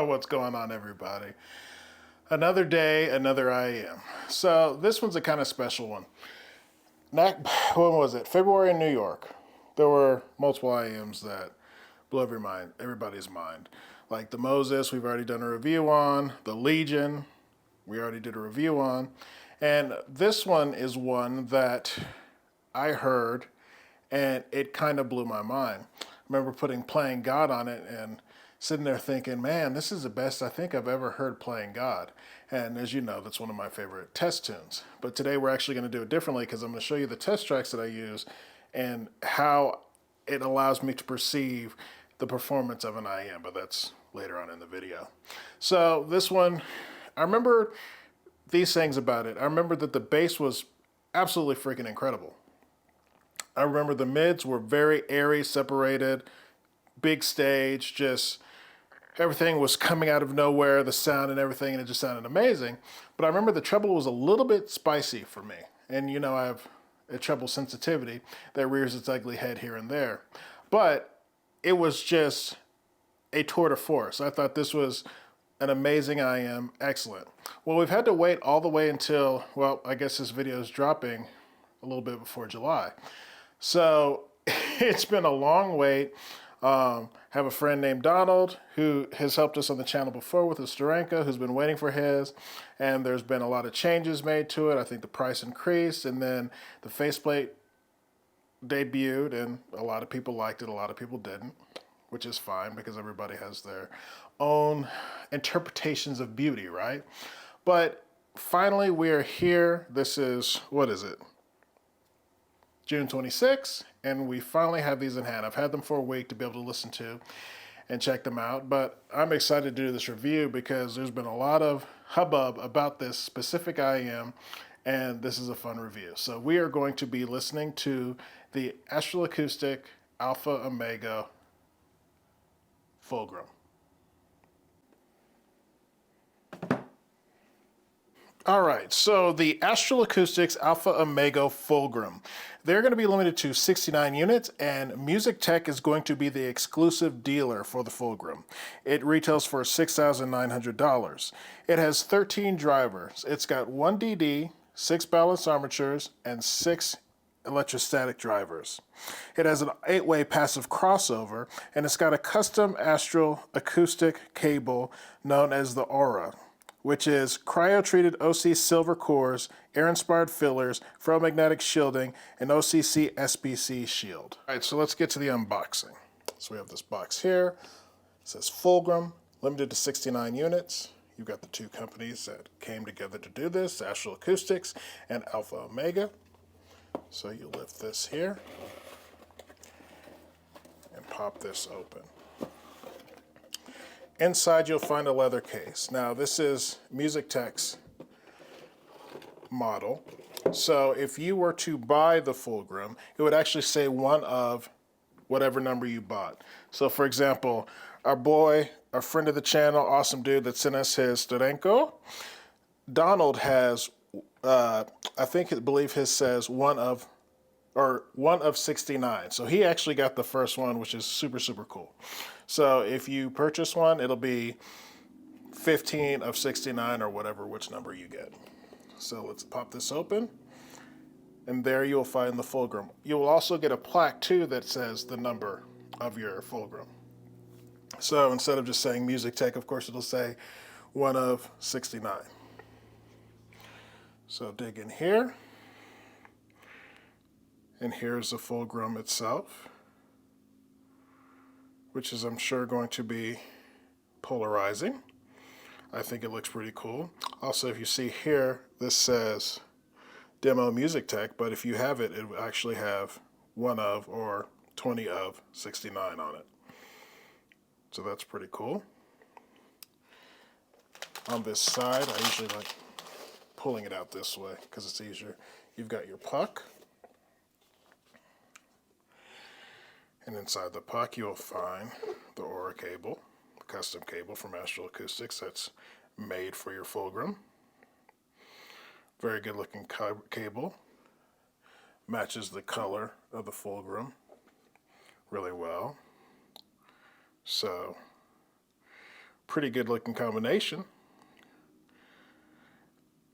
What's going on, everybody? Another day, another IEM. So this one's a kind of special one. When was it? February in New York. There were multiple IEMs that blew everybody's mind. Like the Moses, we've already done a review on. The Legion, we already did a review on. And this one is one that I heard and it kind of blew my mind. I remember playing God on it and sitting there thinking, man, this is the best I think I've ever heard playing God. And as you know, that's one of my favorite test tunes. But today we're actually going to do it differently because I'm going to show you the test tracks that I use and how it allows me to perceive the performance of an IEM, but that's later on in the video. So this one, I remember these things about it. I remember that the bass was absolutely freaking incredible. I remember the mids were very airy, separated, big stage, just everything was coming out of nowhere, the sound and everything, and it just sounded amazing. But I remember the treble was a little bit spicy for me. And you know, I have a treble sensitivity that rears its ugly head here and there. But it was just a tour de force. I thought this was an amazing IEM, excellent. Well, we've had to wait all the way until, well, I guess this video is dropping a little bit before July. So it's been a long wait. Have a friend named Donald who has helped us on the channel before with his Steranko, who's been waiting for his, and there's been a lot of changes made to it. I think the price increased, and then the faceplate debuted, and a lot of people liked it, a lot of people didn't, which is fine because everybody has their own interpretations of beauty, right? But finally, we are here. This is, what is it? June 26th, and we finally have these in hand. I've had them for a week to be able to listen to and check them out, but I'm excited to do this review because there's been a lot of hubbub about this specific IEM, and this is a fun review. So we are going to be listening to the Astral Acoustic Alpha Omega Fulgrim. All right, so the Astral Acoustics Alpha Omega Fulgrim. They're going to be limited to 69 units, and Music Tech is going to be the exclusive dealer for the Fulgrim. It retails for $6,900. It has 13 drivers. It's got 1 DD, 6 balanced armatures, and 6 electrostatic drivers. It has an 8-way passive crossover, and it's got a custom Astral acoustic cable known as the Aura, which is cryo-treated OC silver cores, air-inspired fillers, ferromagnetic shielding, and OCC SPC shield. All right, so let's get to the unboxing. So we have this box here. It says Fulgrim, limited to 69 units. You've got the two companies that came together to do this, Astral Acoustics and Alpha Omega. So you lift this here and pop this open. Inside you'll find a leather case. Now this is Music Tech's model. So if you were to buy the Fulgrim, it would actually say one of whatever number you bought. So for example, our friend of the channel, awesome dude that sent us his Steranko, Donald has, I believe his says one of 69. So he actually got the first one, which is super, super cool. So if you purchase one, it'll be 15 of 69 or whatever, which number you get. So let's pop this open. And there you'll find the Fulgrim. You will also get a plaque too that says the number of your Fulgrim. So instead of just saying Music Tech, of course it'll say one of 69. So dig in here. And here's the Fulgrim itself, which is, I'm sure, going to be polarizing. I think it looks pretty cool. Also, if you see here, this says Demo Music Tech, but if you have it, it will actually have one of or 20 of 69 on it. So that's pretty cool. On this side, I usually like pulling it out this way because it's easier. You've got your puck. And inside the puck, you'll find the Aura cable, the custom cable from Astral Acoustics that's made for your Fulgrim. Very good looking cable. Matches the color of the Fulgrim really well. So pretty good looking combination.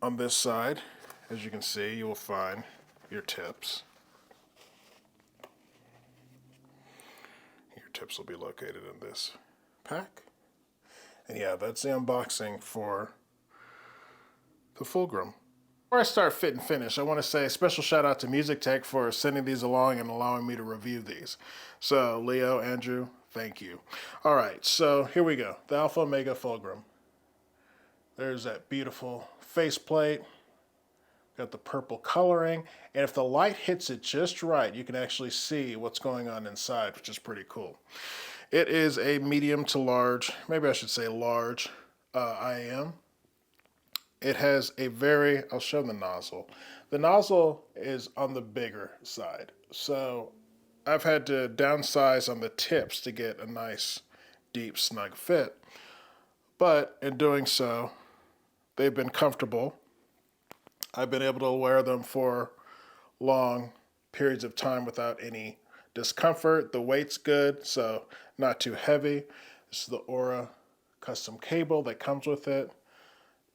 On this side, as you can see, you will find your tips. Your tips will be located in this pack. And yeah, that's the unboxing for the Fulgrim. Before I start fit and finish, I want to say a special shout out to Music Tech for sending these along and allowing me to review these. So Leo, Andrew, thank you. All right, so here we go. The Alpha Omega Fulgrim. There's that beautiful faceplate. Got the purple coloring, and if the light hits it just right, you can actually see what's going on inside, which is pretty cool. It is a medium to large, maybe I should say large, IEM. It has a very, I'll show the nozzle. The nozzle is on the bigger side, so I've had to downsize on the tips to get a nice, deep, snug fit. But in doing so, they've been comfortable. I've been able to wear them for long periods of time without any discomfort. The weight's good, so not too heavy. This is the Aura custom cable that comes with it.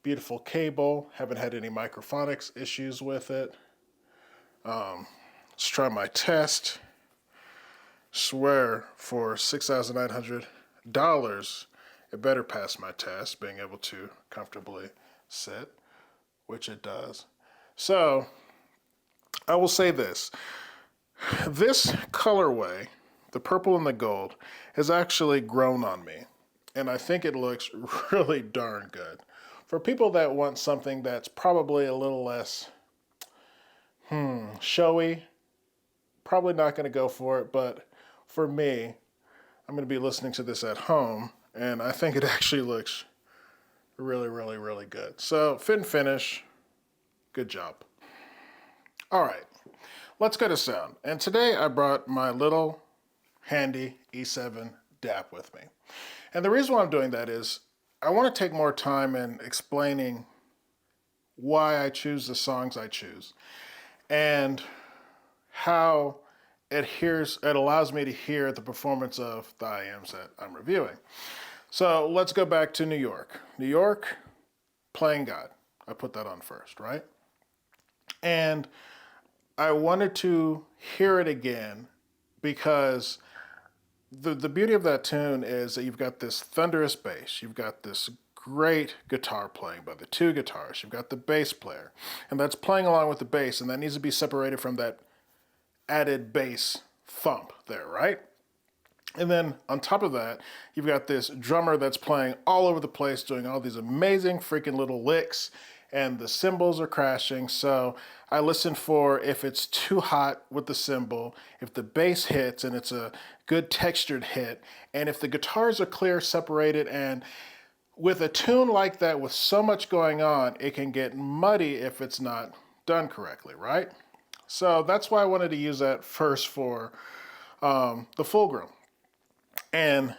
Beautiful cable. Haven't had any microphonics issues with it. Let's try my test. Swear for $6,900, it better pass my test, being able to comfortably sit, which it does. So I will say this. This colorway, the purple and the gold, has actually grown on me. And I think it looks really darn good. For people that want something that's probably a little less showy, probably not going to go for it. But for me, I'm going to be listening to this at home, and I think it actually looks really, really, really good. So fit and finish, good job. All right, let's go to sound. And today I brought my little handy E7 DAP with me. And the reason why I'm doing that is I want to take more time in explaining why I choose the songs I choose and how it allows me to hear the performance of the IEMs that I'm reviewing. So let's go back to New York. New York, Playing God. I put that on first, right? And I wanted to hear it again because the beauty of that tune is that you've got this thunderous bass, you've got this great guitar playing by the two guitarists, you've got the bass player, and that's playing along with the bass, and that needs to be separated from that added bass thump there, right? And then on top of that, you've got this drummer that's playing all over the place, doing all these amazing freaking little licks, and the cymbals are crashing. So I listen for if it's too hot with the cymbal, if the bass hits and it's a good textured hit, and if the guitars are clear, separated, and with a tune like that with so much going on, it can get muddy if it's not done correctly, right? So that's why I wanted to use that first for the Fulgrim. And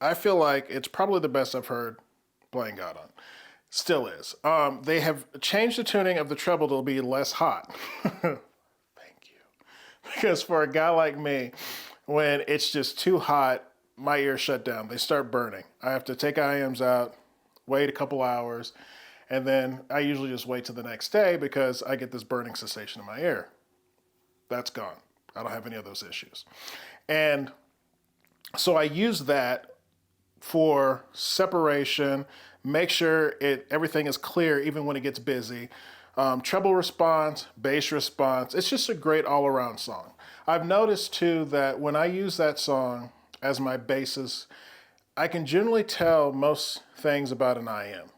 I feel like it's probably the best I've heard Playing God on. Still is. They have changed the tuning of the treble to be less hot. Thank you. Because for a guy like me, when it's just too hot, my ears shut down. They start burning. I have to take IEMs out, wait a couple hours, and then I usually just wait till the next day because I get this burning sensation in my ear. That's gone. I don't have any of those issues. And so I use that for separation, make sure everything is clear even when it gets busy. Treble response, bass response, it's just a great all-around song. I've noticed too that when I use that song as my basis, I can generally tell most things about an IEM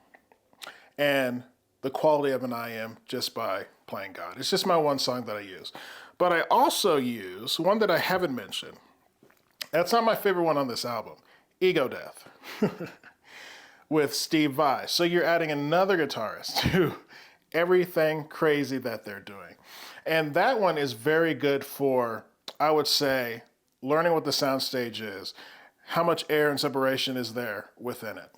and the quality of an IEM just by Playing God. It's just my one song that I use. But I also use one that I haven't mentioned. That's not my favorite one on this album. Ego Death with Steve Vai. So you're adding another guitarist to everything crazy that they're doing. And that one is very good for, I would say, learning what the soundstage is, how much air and separation is there within it.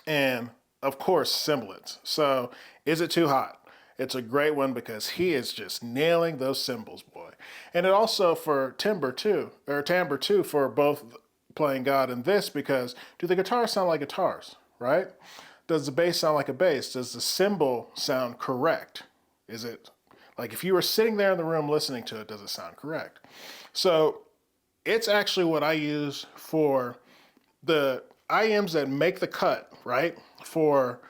And of course, semblance. So is it too hot? It's a great one because he is just nailing those cymbals, boy. And it also for timbre too, for both playing God in this because do the guitars sound like guitars, right? Does the bass sound like a bass? Does the cymbal sound correct? Is it like if you were sitting there in the room listening to it, does it sound correct? So it's actually what I use for the IEMs that make the cut, right? For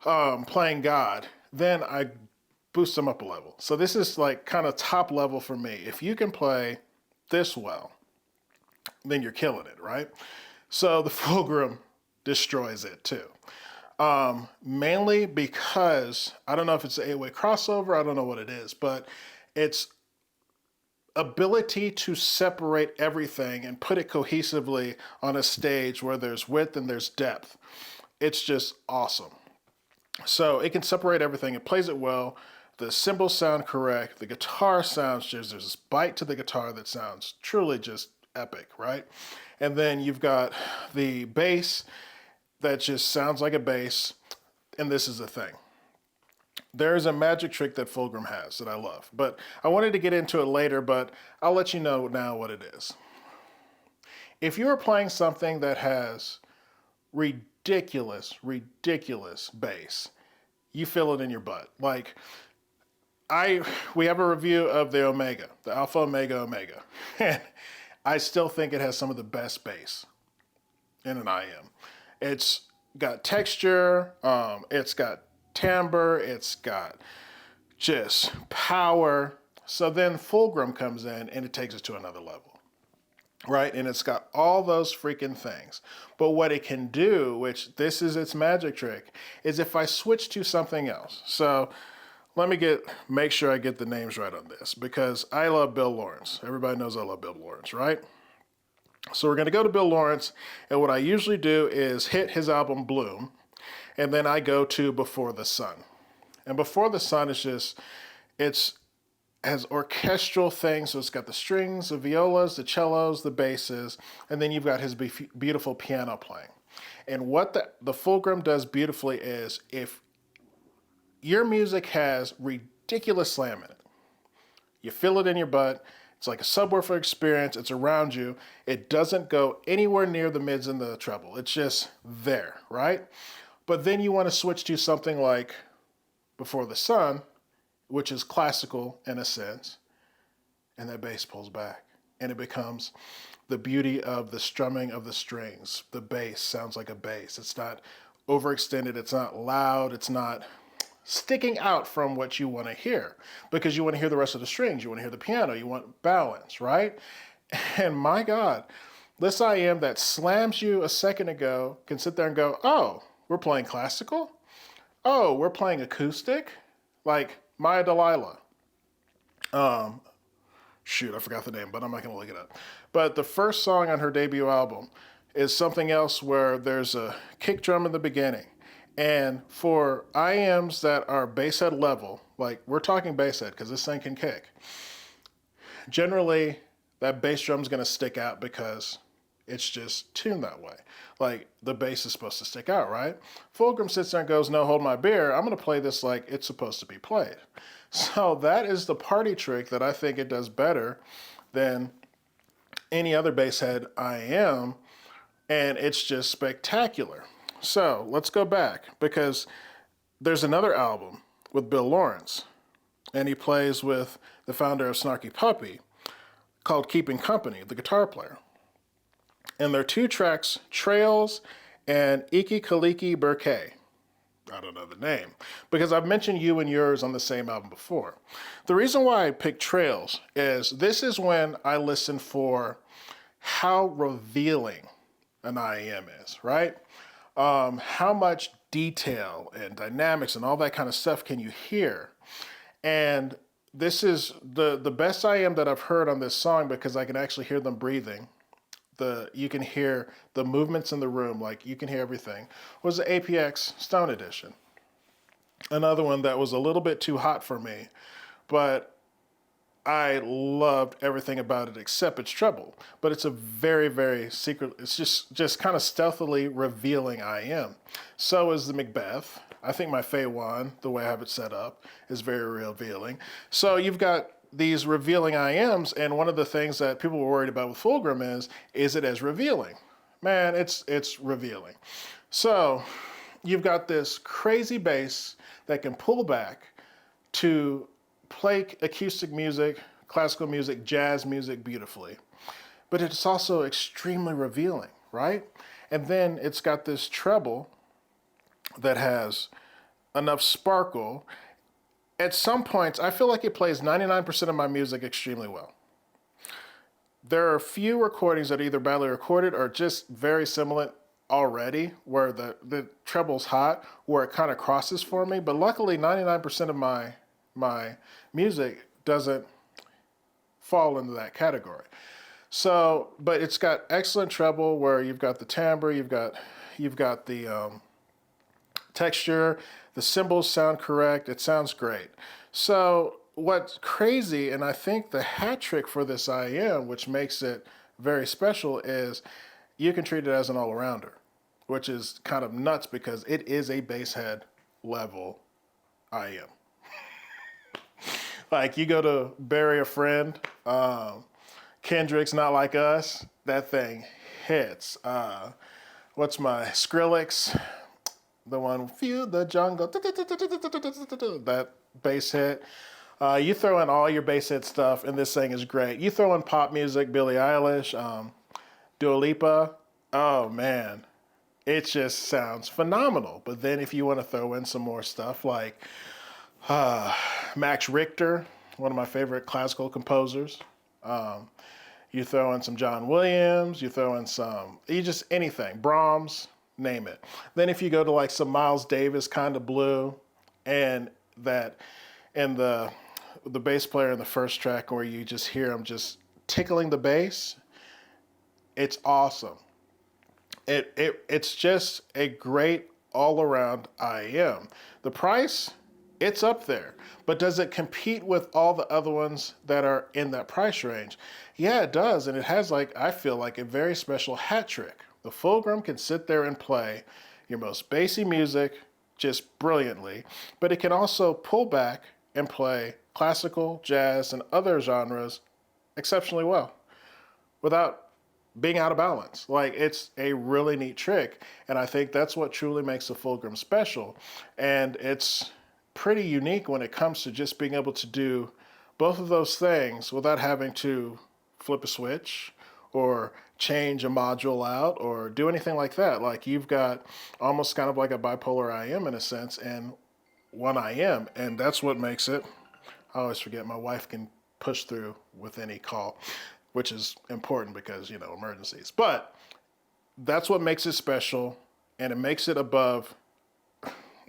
playing God, then I boost them up a level. So this is like kind of top level for me. If you can play this well, then you're killing it, right? So the Fulgrim destroys it too. Mainly because, I don't know if it's an 8-way crossover, I don't know what it is, but it's ability to separate everything and put it cohesively on a stage where there's width and there's depth. It's just awesome. So it can separate everything. It plays it well. The cymbals sound correct. The guitar sounds just, there's this bite to the guitar that sounds truly just epic, right? And then you've got the bass that just sounds like a bass. And this is the thing. There's a magic trick that Fulgrim has that I love, but I wanted to get into it later, but I'll let you know now what it is. If you're playing something that has ridiculous bass, you feel it in your butt. Like we have a review of the Omega, the Alpha Omega, and I still think it has some of the best bass in an IM. It's got texture, it's got timbre, it's got just power. So then Fulgrim comes in and it takes it to another level, right? And it's got all those freaking things. But what it can do, which this is its magic trick, is if I switch to something else. So let me make sure I get the names right on this because I love Bill Lawrence. Everybody knows I love Bill Lawrence, right? So we're going to go to Bill Lawrence, and what I usually do is hit his album Bloom, and then I go to Before the Sun. And Before the Sun is just, it has orchestral things, so it's got the strings, the violas, the cellos, the basses, and then you've got his beautiful piano playing. And what the Fulgrim does beautifully is if your music has ridiculous slam in it, you feel it in your butt, it's like a subwoofer experience, it's around you, it doesn't go anywhere near the mids and the treble, it's just there, right? But then you want to switch to something like Before the Sun, which is classical in a sense, and that bass pulls back, and it becomes the beauty of the strumming of the strings. The bass sounds like a bass. It's not overextended, it's not loud, it's not sticking out from what you want to hear, because you want to hear the rest of the strings, you want to hear the piano, you want balance, right? And my God, this IM that slams you a second ago can sit there and go, oh, we're playing classical? Oh, we're playing acoustic? Like Maya Delilah. Shoot, I forgot the name, but I'm not going to look it up. But the first song on her debut album is something else where there's a kick drum in the beginning. And for IMs that are Basshead level, like we're talking Basshead because this thing can kick, generally that bass drum's going to stick out because it's just tuned that way. Like the bass is supposed to stick out, right? Fulgrim sits there and goes, no, hold my beer. I'm going to play this like it's supposed to be played. So that is the party trick that I think it does better than any other Basshead IM, and it's just spectacular. So let's go back because there's another album with Bill Lawrence, and he plays with the founder of Snarky Puppy called Keeping Company, the guitar player. And there are two tracks, Trails and Iki Kaliki Burkay. I don't know the name, because I've mentioned You and Yours on the same album before. The reason why I picked Trails is this is when I listen for how revealing an IEM is, right? How much detail and dynamics and all that kind of stuff can you hear? And this is the best IEM that I've heard on this song because I can actually hear them breathing. You can hear the movements in the room, like you can hear everything, was the APX Stone Edition. Another one that was a little bit too hot for me, but I loved everything about it except its treble. But it's a very, very secret, it's just kind of stealthily revealing IM. So is the Macbeth. I think my Fei Wan, the way I have it set up, is very revealing. So you've got these revealing IMs, and one of the things that people were worried about with Fulgrim is it as revealing? Man, it's revealing. So you've got this crazy bass that can pull back to play acoustic music, classical music, jazz music beautifully. But it's also extremely revealing, right? And then it's got this treble that has enough sparkle. At some points, I feel like it plays 99% of my music extremely well. There are a few recordings that are either badly recorded or just very similar already, where the treble's hot, where it kind of crosses for me. But luckily, 99% of my music doesn't fall into that category. So, but it's got excellent treble where you've got the timbre, you've got the texture, the cymbals sound correct, it sounds great. So what's crazy, and I think the hat trick for this IEM, which makes it very special, is you can treat it as an all-arounder, which is kind of nuts because it is a Basshead level IEM. Like you go to bury a friend, Kendrick's Not Like Us, that thing hits. What's my Skrillex? The one, Feel the Jungle, that bass hit. You throw in all your bass hit stuff, and this thing is great. You throw in pop music, Billie Eilish, Dua Lipa, oh man, it just sounds phenomenal. But then if you want to throw in some more stuff like Max Richter, one of my favorite classical composers, you throw in some John Williams, you throw in just anything, Brahms, name it. Then if you go to like some Miles Davis kind of blue, and the bass player in the first track where you just hear him just tickling the bass, it's awesome. It's just a great all-around IEM. The price, it's up there, but does it compete with all the other ones that are in that price range? Yeah, it does, and it has, I feel like, a very special hat trick. The Fulgrim can sit there and play your most bassy music just brilliantly, but it can also pull back and play classical, jazz, and other genres exceptionally well without being out of balance. It's a really neat trick, and I think that's what truly makes the Fulgrim special. And it's pretty unique when it comes to just being able to do both of those things without having to flip a switch or change a module out or do anything like that. You've got almost kind of like a bipolar IEM in a sense and one IEM, and that's what makes it. I always forget my wife can push through with any call, which is important because, emergencies. But that's what makes it special, and it makes it above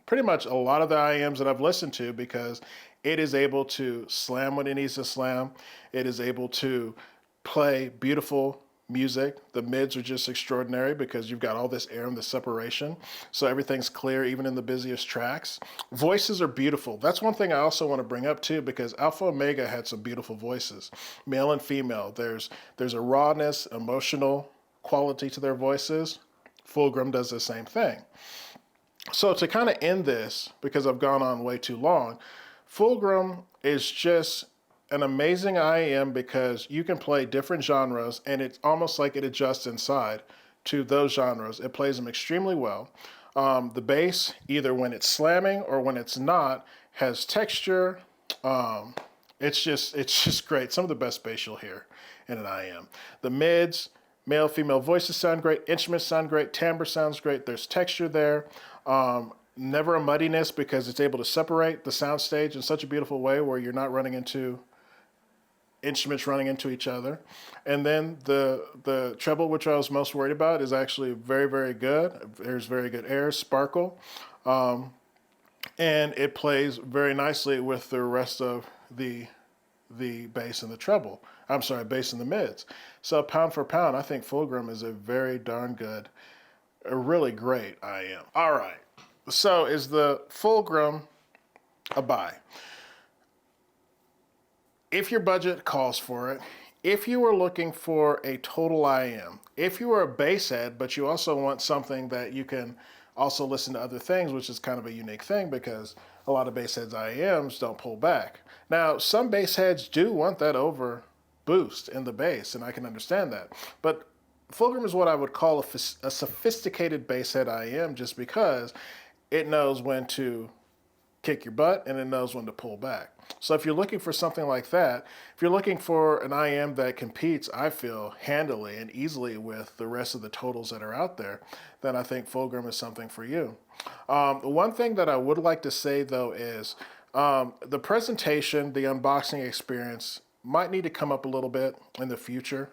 pretty much a lot of the IEMs that I've listened to because it is able to slam when it needs to slam. It is able to play beautiful music. The mids are just extraordinary because you've got all this air and the separation. So everything's clear, even in the busiest tracks. Voices are beautiful. That's one thing I also want to bring up too, because Alpha Omega had some beautiful voices, male and female. There's a rawness, emotional quality to their voices. Fulgrim does the same thing. So to kind of end this, because I've gone on way too long, Fulgrim is just an amazing IEM because you can play different genres and it's almost like it adjusts inside to those genres. It plays them extremely well. The bass, either when it's slamming or when it's not, has texture. It's just great. Some of the best bass you'll hear in an IEM. The mids, male, female voices sound great. Instruments sound great. Timbre sounds great. There's texture there. Never a muddiness because it's able to separate the soundstage in such a beautiful way where you're not running into instruments running into each other. And then the treble, which I was most worried about, is actually very, very good. There's very good air, sparkle. And it plays very nicely with the rest of the bass and the treble. I'm sorry, bass and the mids. So pound for pound, I think Fulgrim is a very darn good, a really great IEM. All right. So is the Fulgrim a buy? If your budget calls for it, if you are looking for a total IEM, if you are a Basshead, but you also want something that you can also listen to other things, which is kind of a unique thing because a lot of Bassheads IEMs don't pull back. Now, some Bassheads do want that over boost in the bass, and I can understand that. But Fulgrim is what I would call a sophisticated Basshead IEM just because it knows when to kick your butt and it knows when to pull back. So if you're looking for something like that, if you're looking for an IM that competes, I feel, handily and easily with the rest of the totals that are out there, then I think Fulgrim is something for you. One thing that I would like to say though is the presentation, the unboxing experience might need to come up a little bit in the future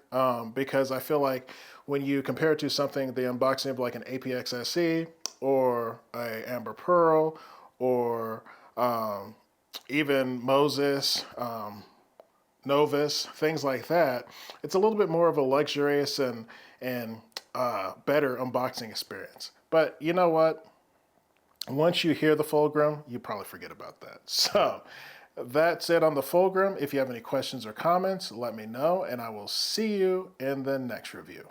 because I feel like when you compare it to something, the unboxing of like an APX SE or a Amber Pearl or even Moses, Novus, things like that, it's a little bit more of a luxurious and better unboxing experience. But you know what? Once you hear the Fulgrim, you probably forget about that. So that's it on the Fulgrim. If you have any questions or comments, let me know, and I will see you in the next review.